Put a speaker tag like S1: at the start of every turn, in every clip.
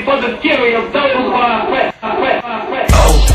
S1: only for the fury of those who are oppressed.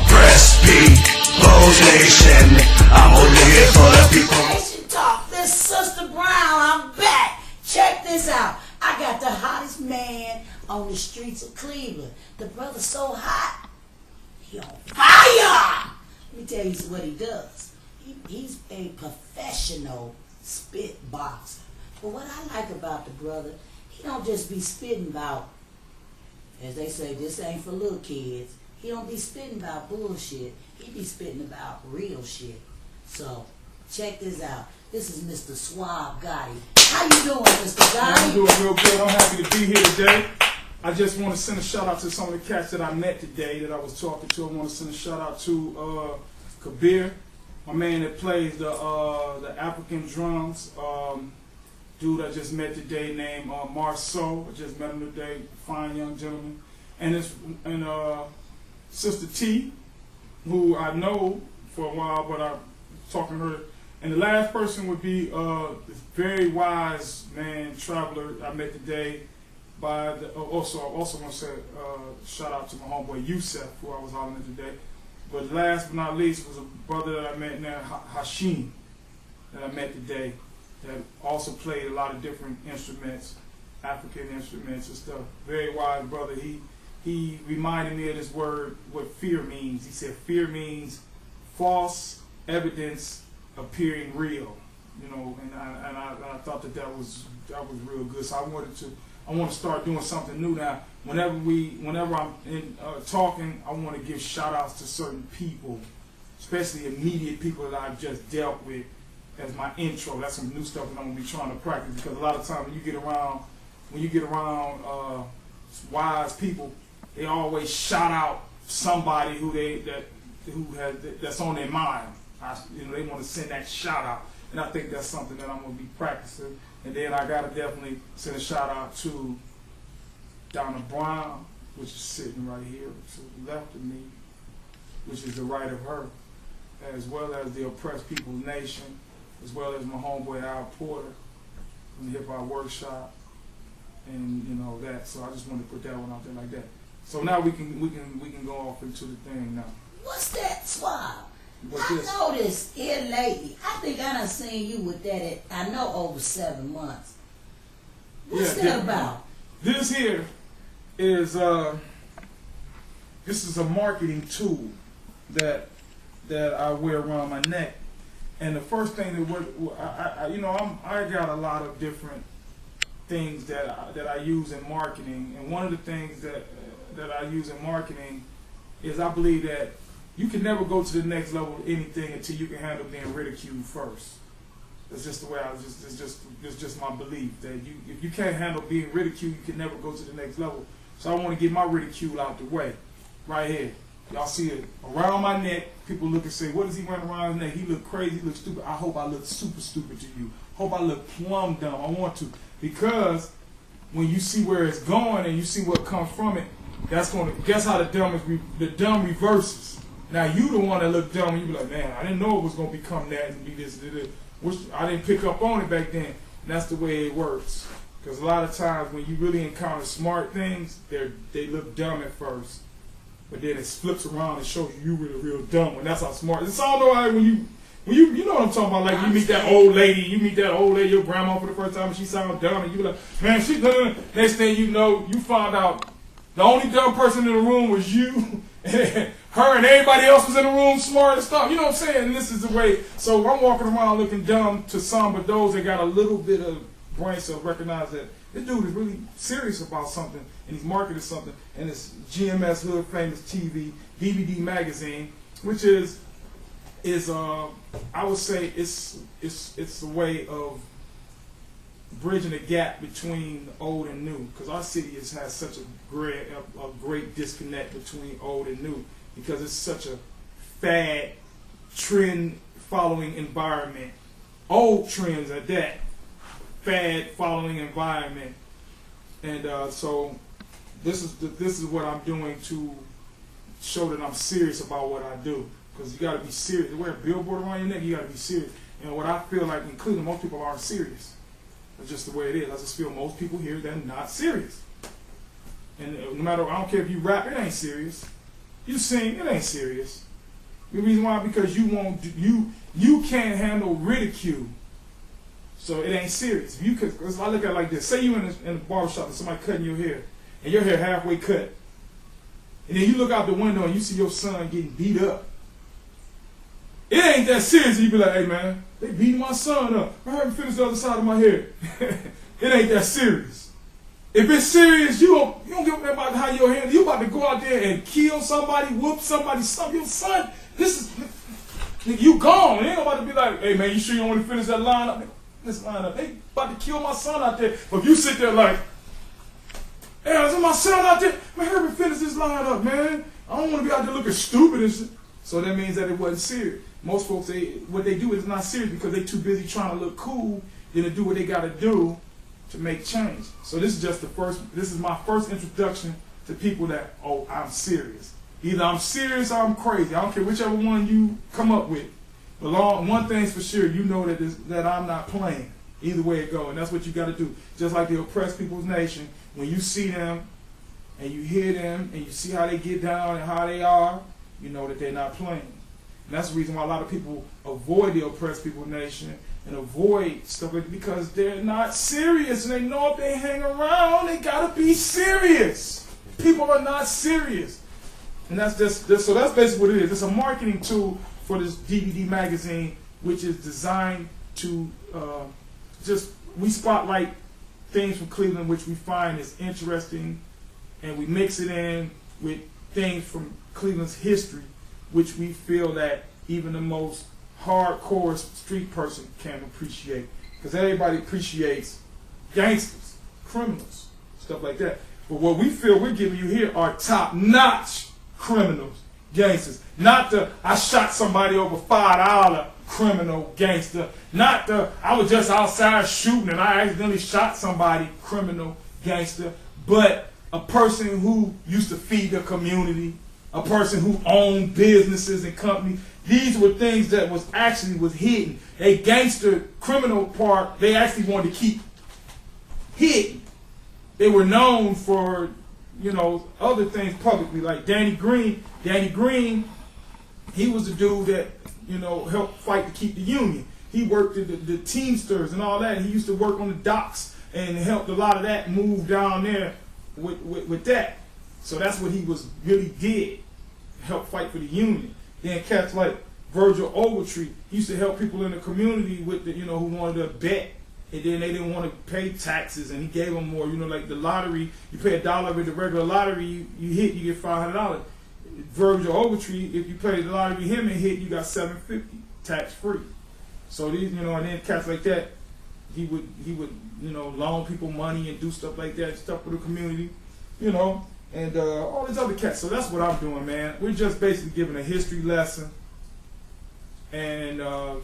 S2: Oppressed people's nation. I'm only here for the people.
S3: Nation Talk, this Sister Brown, I'm back. Check this out. I got the hottest man on the streets of Cleveland. The brother's so hot, he on fire. Let me tell you what he does. He's a professional spit boxer. But what I like about the brother, he don't just be spitting about, as they say, this ain't for little kids. He don't be spitting about bullshit. He be spitting about real shit. So, check this out. This is Mr. SUAVE Gotti. How you doing, Mr. Gotti?
S4: I'm doing real good. I'm happy to be here today. I just want to send a shout out to some of the cats that I met today that I was talking to. I want to send a shout out to Kabir, my man that plays the African drums. Dude I just met today named Marceau. I just met him today. Fine young gentleman. And Sister T, who I know for a while, but I'm talking to her. And the last person would be this very wise man, traveler I met today. Also I want to say shout out to my homeboy Yusef, who I was hollering at today. But last but not least was a brother that I met named Hashim, that I met today, that also played a lot of different instruments, African instruments and stuff. Very wise brother. He reminded me of this word, what fear means. He said fear means false evidence appearing real. You know, and I thought that was real good. So I want to start doing something new now. Whenever I'm talking, I want to give shout outs to certain people, especially immediate people that I've just dealt with as my intro. That's some new stuff that I'm gonna be trying to practice, because a lot of times when you get around wise people, they always shout out somebody that's on their mind. They want to send that shout out, and I think that's something that I'm gonna be practicing. And then I gotta definitely send a shout out to Donna Brown, which is sitting right here to the left of me, which is the right of her, as well as the Oppressed People's Nation, as well as my homeboy Al Porter from the Hip Hop Workshop, and you know that. So I just wanted to put that one out there like that. So now we can go off into the thing now.
S3: What's that, SUAVE?
S4: What's
S3: I
S4: this?
S3: noticed here lately, I think I done seen you with that I know over 7 months. What's that about?
S4: This here is this is a marketing tool that I wear around my neck. And the first thing that I got a lot of different things that I use in marketing, and one of the things that I use in marketing is I believe that you can never go to the next level of anything until you can handle being ridiculed first. That's just the way it's just my belief that if you can't handle being ridiculed, you can never go to the next level. So I want to get my ridicule out the way, right here. Y'all see it around my neck. People look and say, "What is he running around his neck? He look crazy. He look stupid." I hope I look super stupid to you. Hope I look plumb dumb. I want to, because when you see where it's going and you see what comes from it, guess how the dumb reverses. Now you the one that look dumb, and you be like, "Man, I didn't know it was gonna become that and be this, which I didn't pick up on it back then." And that's the way it works. Because a lot of times when you really encounter smart things, they look dumb at first, but then it flips around and shows you were the real dumb one. That's how smart. It's all right when you know what I'm talking about. Like you meet that old lady, your grandma for the first time, and she sounds dumb, and you be like, "Man, she done." Next thing you know, you found out the only dumb person in the room was you. Her and everybody else was in the room smart and stuff. You know what I'm saying? And this is the way. So I'm walking around looking dumb to some, but those that got a little bit of brain cells recognize that this dude is really serious about something, and he's marketing something. And it's GMS Hood, Famous TV, DVD magazine, which is I would say it's a way of bridging the gap between old and new, because our city has such a great disconnect between old and new, because it's such a fad, trend following environment, old trends at that, fad following environment. And so this is what I'm doing to show that I'm serious about what I do, because you got to be serious. To wear a billboard around your neck, you got to be serious. And what I feel like in Cleveland, most people aren't serious. That's just the way it is. I just feel most people here, they're not serious. And no matter, I don't care if you rap, it ain't serious. You sing, it ain't serious. The reason why, because you can't handle ridicule. So it ain't serious. If you could, if I look at it like this, say you in the barbershop and somebody cutting your hair, and your hair halfway cut, and then you look out the window and you see your son getting beat up. It ain't that serious. You be like, hey man, they beating my son up. I haven't finished the other side of my hair. It ain't that serious. If it's serious, you don't give a damn about how your hair. You about to go out there and kill somebody, whoop somebody, your son. This is you gone. Ain't nobody be like, hey man, you sure you don't want to finish that line up? This line up. They about to kill my son out there. But if you sit there like, hey, is my son out there? Man, hurry finish this line up, man. I don't want to be out there looking stupid and shit. So that means that it wasn't serious. Most folks, what they do is not serious because they too busy trying to look cool than to do what they got to do to make change. So this is my first introduction to people that, oh, I'm serious. Either I'm serious or I'm crazy. I don't care whichever one you come up with. But one thing's for sure, you know that I'm not playing. Either way it goes, and that's what you got to do. Just like the oppressed people's nation, when you see them and you hear them and you see how they get down and how they are, you know that they're not playing. And that's the reason why a lot of people avoid the oppressed people's nation and avoid stuff like that, because they're not serious, and they know if they hang around, they got to be serious. People are not serious. And that's so that's basically what it is. It's a marketing tool for this DVD magazine, which is designed to we spotlight things from Cleveland which we find is interesting, and we mix it in with things from Cleveland's history, which we feel that even the most hardcore street person can appreciate. Because everybody appreciates gangsters, criminals, stuff like that. But what we feel we're giving you here are top-notch criminals, gangsters. Not the, I shot somebody over $5 criminal gangster. Not the, I was just outside shooting and I accidentally shot somebody criminal gangster. But a person who used to feed the community, a person who owned businesses and companies. These were things that was hidden. A gangster criminal part, they actually wanted to keep hidden. They were known for, other things publicly, like Danny Green. Danny Green, he was the dude that, helped fight to keep the union. He worked at the Teamsters and all that. He used to work on the docks and helped a lot of that move down there with that. So that's what he really did, help fight for the union. Then cats like Virgil Ogletree, he used to help people in the community with who wanted to bet, and then they didn't want to pay taxes, and he gave them more. Like the lottery, you pay $1 with the regular lottery, you hit, you get $500. Virgil Ogletree, if you play the lottery with him and hit, you got $750 tax free. So these, and then cats like that, he would loan people money and do stuff like that, stuff for the community, and all these other cats. So that's what I'm doing, man. We're just basically giving a history lesson and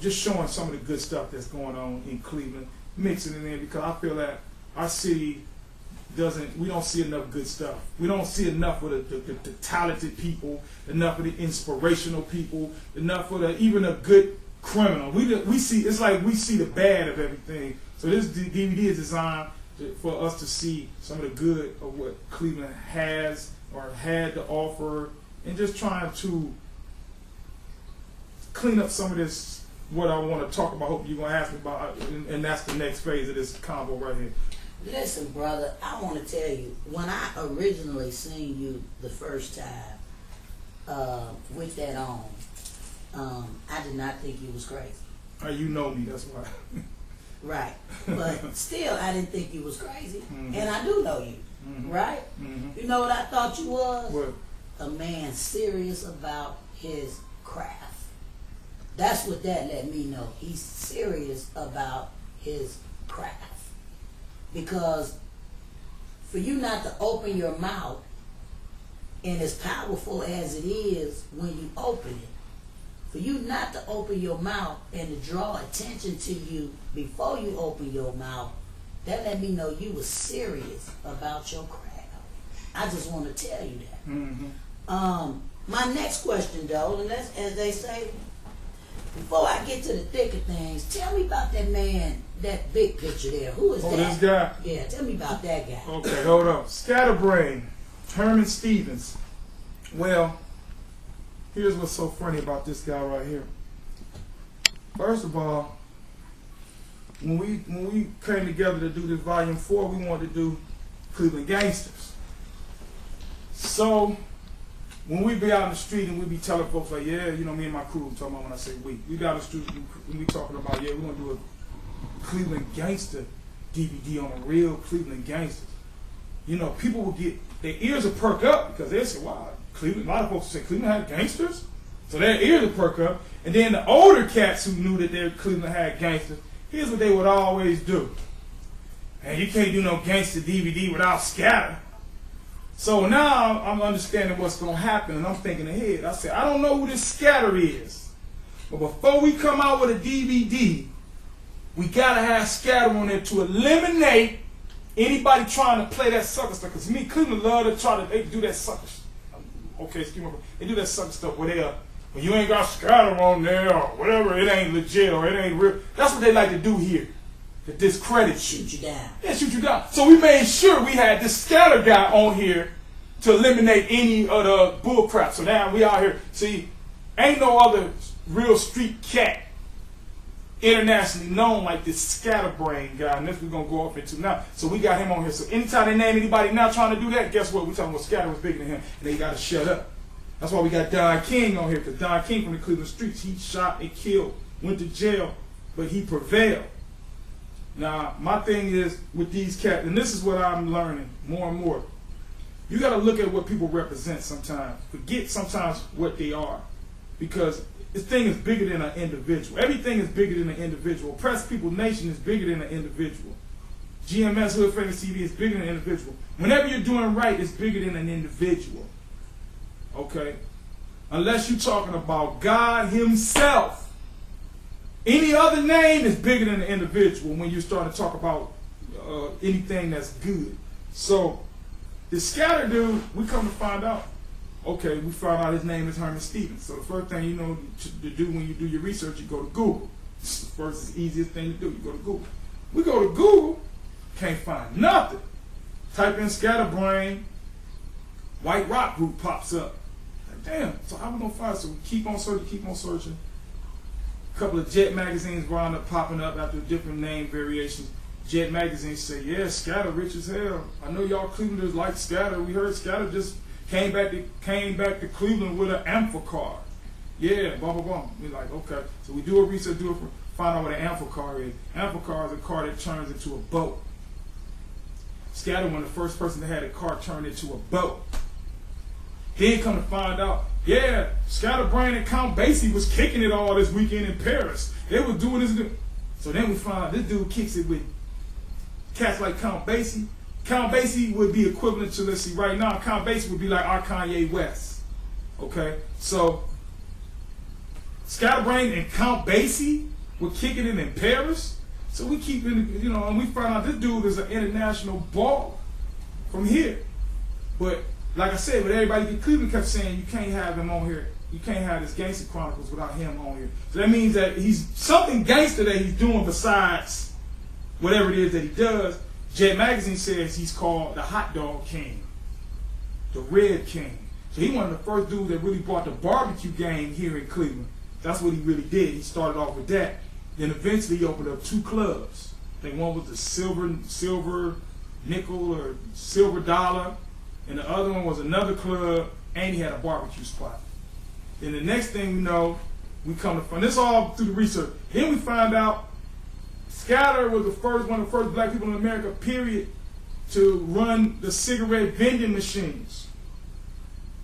S4: just showing some of the good stuff that's going on in Cleveland, mixing it in, because I feel that our city we don't see enough good stuff. We don't see enough of the talented people, enough of the inspirational people, enough of even a good criminal. We see, it's like we see the bad of everything. So this DVD is designed for us to see some of the good of what Cleveland has or had to offer, and just trying to clean up some of this, what I want to talk about. I hope you're going to ask me about, and that's the next phase of this convo right here.
S3: Listen, brother, I want to tell you, when I originally seen you the first time with that on, I did not think you was crazy.
S4: You know me, that's why.
S3: Right. But still, I didn't think you was crazy. Mm-hmm. And I do know you. Mm-hmm. Right? Mm-hmm. You know what I thought you was?
S4: What?
S3: A man serious about his craft. That's what that let me know. He's serious about his craft. Because for you not to open your mouth, and as powerful as it is when you open it, for you not to open your mouth and to draw attention to you before you open your mouth, that let me know you were serious about your craft. I just want to tell you that. Mm-hmm. My next question, though, and that's, as they say, before I get to the thick of things, tell me about that man, that big picture there. Who is that?
S4: Oh, this guy?
S3: Yeah, tell me about that guy.
S4: Okay, hold on. Scatterbrain. Herman Stevens. Well, here's what's so funny about this guy right here. First of all, when we came together to do this volume 4, we wanted to do Cleveland Gangsters. So when we be out in the street and we be telling folks like, yeah, you know, me and my crew, I'm talking about when I say we be out in the street and we talking about, yeah, we're gonna do a Cleveland Gangster DVD on a real Cleveland Gangsters. You know, people will get, their ears will perk up because they say, wow, Cleveland, a lot of folks say Cleveland had gangsters. So their ears will perk up. And then the older cats who knew that their Cleveland had gangsters, here's what they would always do. And you can't do no gangster DVD without scatter. So now I'm understanding what's going to happen, and I'm thinking ahead. I said, I don't know who this scatter is. But before we come out with a DVD, we got to have scatter on there to eliminate anybody trying to play that sucker stuff. Because me, Cleveland love to try to, they do that sucker stuff. Okay, excuse me. They do that sucker stuff where they when you ain't got scatter on there or whatever, it ain't legit or it ain't real. That's what they like to do here. To discredit you.
S3: Shoot you down.
S4: Yeah, shoot you down. So we made sure we had this scatter guy on here to eliminate any of the bull crap. So now we out here. See, ain't no other real street cat internationally known like this scatterbrain guy, and this we're gonna go off into now. So we got him on here. So anytime they name anybody now trying to do that, guess what? We talking about scatter was bigger than him, and they gotta shut up. That's why we got Don King on here, because Don King from the Cleveland streets, he shot and killed, went to jail, but he prevailed. Now, my thing is with these cats, and this is what I'm learning more and more. You got to look at what people represent sometimes. Forget sometimes what they are. Because this thing is bigger than an individual. Everything is bigger than an individual. Press People Nation is bigger than an individual. GMS Hood Famous TV is bigger than an individual. Whenever you're doing right, it's bigger than an individual. Okay? Unless you're talking about God himself. Any other name is bigger than an individual when you start to talk about anything that's good. So, the scatter dude, we come to find out, okay, we found out his name is Herman Stevens. So the first thing you know to do when you do your research, you go to Google. It's the first, easiest thing to do, you go to Google. We go to Google, can't find nothing. Type in scatterbrain, White Rock Group pops up. Like, damn, so how we gonna find it? So we keep on searching. A couple of Jet magazines wound up popping up after different name variations. Jet magazines say, yeah, Scatter rich as hell. I know y'all Clevelanders like Scatter. We heard Scatter just came back to Cleveland with an amphicar. Yeah, blah, blah, blah. We're like, okay. So we do a research, find out what an amphicar is. Amphicar is a car that turns into a boat. Scatter was the first person that had a car turned into a boat. Then come to find out, yeah, Scatterbrain and Count Basie was kicking it all this weekend in Paris. They were doing this. So then we find out this dude kicks it with cats like Count Basie. Count Basie would be equivalent to, let's see, right now, Count Basie would be like our Kanye West. Okay? So, Scatterbrain and Count Basie were kicking it in Paris. So we keep, you know, and we find out this dude is an international baller from here. But, like I said, but everybody in Cleveland kept saying you can't have him on here. You can't have this Gangster Chronicles without him on here. So that means that he's something gangster that he's doing besides whatever it is that he does. Jet Magazine says he's called the Hot Dog King, the Red King. So he one of the first dudes that really brought the barbecue game here in Cleveland. That's what he really did. He started off with that. Then eventually he opened up 2 clubs. I think one was the Silver Nickel or Silver Dollar. And the other one was another club, and he had a barbecue spot. Then the next thing we know, we come to find this all through the research. Then we find out Scatter was one of the first black people in America, period, to run the cigarette vending machines.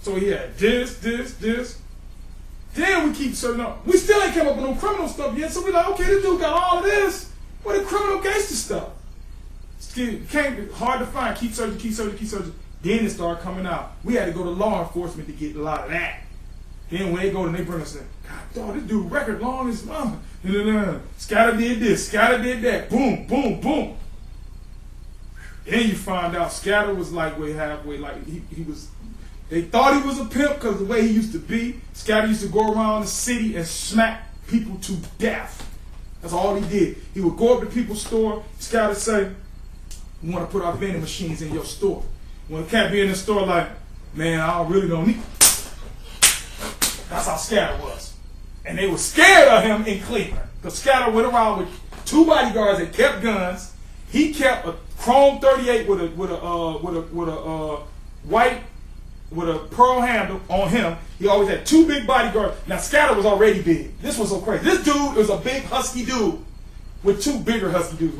S4: So he had this. Then we keep searching up. We still ain't come up with no criminal stuff yet, so we're like, okay, this dude got all of this. What the criminal gangster stuff? It came hard to find. Keep searching. Then it started coming out. We had to go to law enforcement to get a lot of that. Then when they go and they bring us in, God, dog, this dude record long as mama. Scatter did this, Scatter did that. Boom, boom, boom. Then you find out Scatter was like way halfway, like he was. They thought he was a pimp because the way he used to be. Scatter used to go around the city and smack people to death. That's all he did. He would go up to people's store. Scatter say, "We want to put our vending machines in your store." When a cat be in the store like, man, I really don't need. That's how Scatter was. And they were scared of him in Cleveland. Because Scatter went around with 2 bodyguards that kept guns. He kept a chrome 38 with a white, with a pearl handle on him. He always had 2 big bodyguards. Now Scatter was already big. This was so crazy. This dude was a big husky dude with 2 bigger husky dudes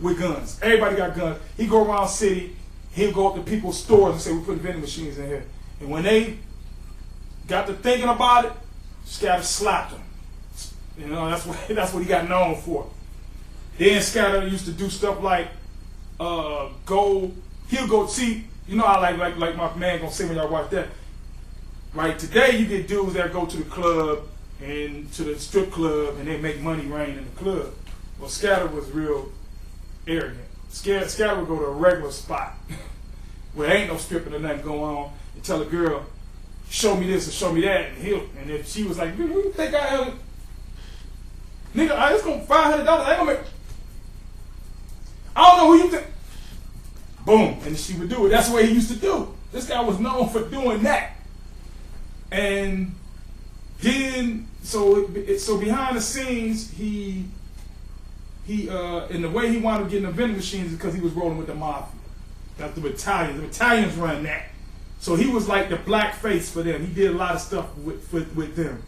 S4: with guns. Everybody got guns. He go around city. He'll go up to people's stores and say, we put vending machines in here. And when they got to thinking about it, Scatter slapped him. You know, that's what he got known for. Then Scatter used to do stuff like he'll go see, you know how like my man gonna say when y'all watch that. Right, today you get dudes that go to the club and to the strip club and they make money rain in the club. Well, Scatter was real arrogant. Scatter would go to a regular spot where ain't no stripping or nothing going on and tell a girl, show me this or show me that, and if she was like, what do you think I am? Nigga, it's gonna $500. I ain't gonna make. I don't know who you think. Boom, and she would do it. That's what he used to do. This guy was known for doing that. And then, so behind the scenes, he in the way he wound up getting the vending machines is because he was rolling with the mafia. That's the Italians. The Italians run that. So he was like the black face for them. He did a lot of stuff with them.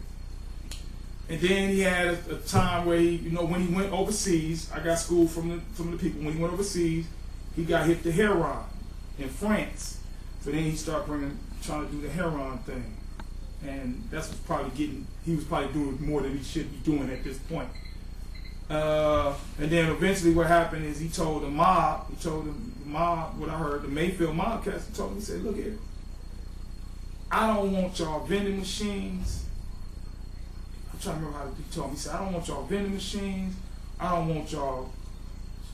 S4: And then he had a time where he, you know, when he went overseas, I got schooled from the people. When he went overseas, he got hit the heroin in France. So then he started trying to do the heroin thing. And that's what's probably he was probably doing more than he should be doing at this point. And then eventually what happened is he told the mob, what I heard, the Mayfield mob cast, he told him, he said, look here, I don't want y'all vending machines. I'm trying to remember how he told me. He said, I don't want y'all vending machines. I don't want y'all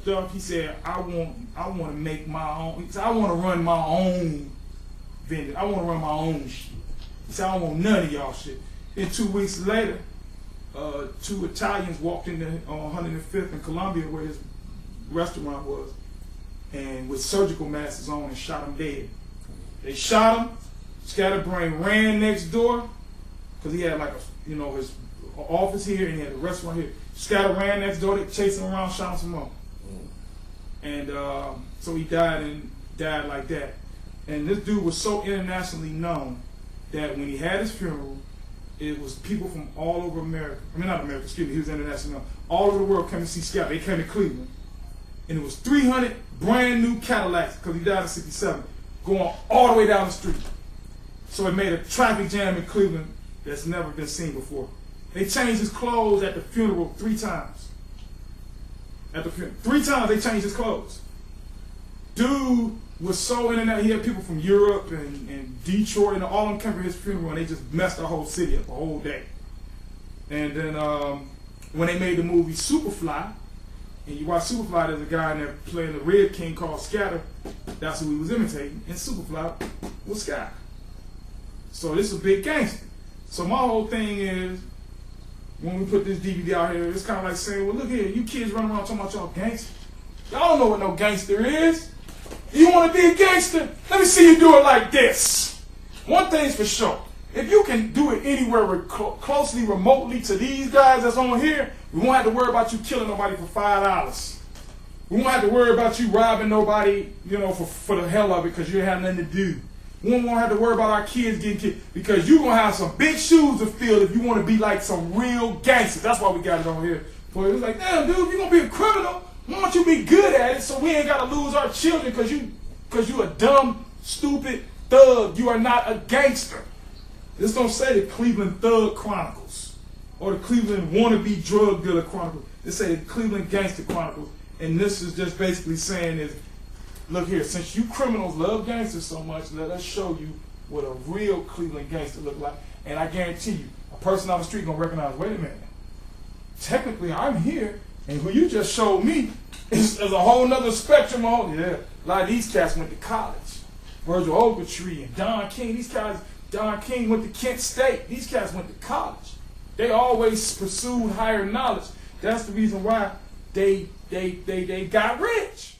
S4: stuff. He said, I want to make my own. He said, I want to run my own vending. I want to run my own shit. He said, I don't want none of y'all shit. Then 2 weeks later, 2 Italians walked into 105th in Columbia where his restaurant was, and with surgical masks on, and shot him dead. They shot him. Scatterbrain ran next door because he had like his office here and he had a restaurant here. Scatter ran next door. They chased him around, shot him some more, and so he died like that. And this dude was so internationally known that when he had his funeral, it was people from all over America. I mean, not America, excuse me, he was international. All over the world came to see Scatter. They came to Cleveland. And it was 300 brand new Cadillacs, because he died in '67, going all the way down the street. So it made a traffic jam in Cleveland that's never been seen before. They changed his clothes at the funeral 3 times. At the funeral, 3 times they changed his clothes. Dude was so international. He had people from Europe and Detroit and all of them came for his funeral, and they just messed the whole city up the whole day. And then when they made the movie Superfly, and you watch Superfly, there's a guy in there playing the Red King called Scatter. That's who he was imitating. And Superfly was Scatter. So this is a big gangster. So my whole thing is, when we put this DVD out here, it's kind of like saying, well, look here, you kids running around talking about y'all gangster. Y'all don't know what no gangster is. You want to be a gangster? Let me see you do it like this. One thing's for sure. If you can do it anywhere closely, remotely to these guys that's on here, we won't have to worry about you killing nobody for $5. We won't have to worry about you robbing nobody, for the hell of it because you have nothing to do. We won't have to worry about our kids getting killed because you're going to have some big shoes to fill if you want to be like some real gangsters. That's why we got it on here. But it's like, damn, dude, if you're going to be a criminal, why don't you be good at it so we ain't got to lose our children because you a dumb, stupid thug. You are not a gangster. This don't say the Cleveland Thug Chronicles or the Cleveland Wannabe Drug Dealer Chronicles. It say the Cleveland Gangster Chronicles. And this is just basically saying is, look here, since you criminals love gangsters so much, let us show you what a real Cleveland gangster look like. And I guarantee you, a person on the street gonna recognize, wait a minute, technically I'm here, and who you just showed me is a whole nother spectrum. Yeah, a lot of these cats went to college. Virgil Ogletree and Don King, these guys, Don King went to Kent State. These cats went to college. They always pursued higher knowledge. That's the reason why they got rich.